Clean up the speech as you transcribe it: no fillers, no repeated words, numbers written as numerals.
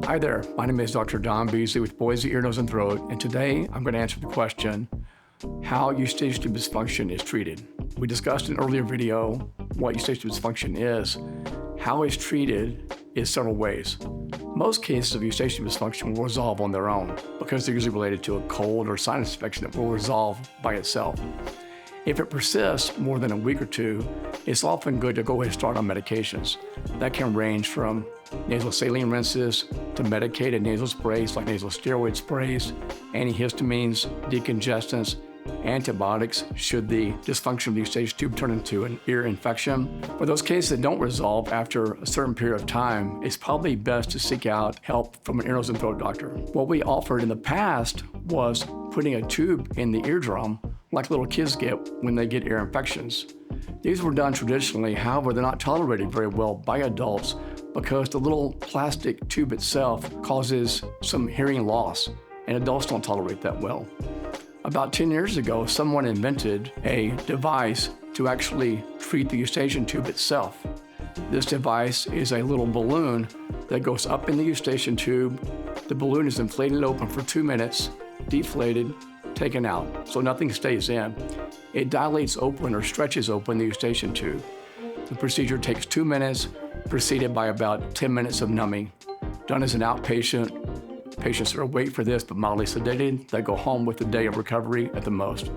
Hi there, my name is Dr. Don Beasley with Boise Ear, Nose, and Throat, and today I'm going to answer the question, how Eustachian tube dysfunction is treated. We discussed in an earlier video what Eustachian tube dysfunction is. How it's treated is several ways. Most cases of Eustachian tube dysfunction will resolve on their own because they're usually related to a cold or sinus infection that will resolve by itself. If it persists more than a week or two, it's often good to go ahead and start on medications. That can range from nasal saline rinses to medicated nasal sprays like nasal steroid sprays, antihistamines, decongestants, antibiotics should the dysfunction of the Eustachian tube turn into an ear infection. For those cases that don't resolve after a certain period of time, it's probably best to seek out help from an ear, nose, and throat doctor. What we offered in the past was putting a tube in the eardrum like little kids get when they get ear infections. These were done traditionally, however, they're not tolerated very well by adults because the little plastic tube itself causes some hearing loss, and adults don't tolerate that well. About 10 years ago, someone invented a device to actually treat the Eustachian tube itself. This device is a little balloon that goes up in the Eustachian tube. The balloon is inflated open for 2 minutes, deflated, taken out, so nothing stays in. It dilates open or stretches open the Eustachian tube. The procedure takes 2 minutes, preceded by about 10 minutes of numbing. Done as an outpatient. Patients are awake for this but mildly sedated. They go home with a day of recovery at the most.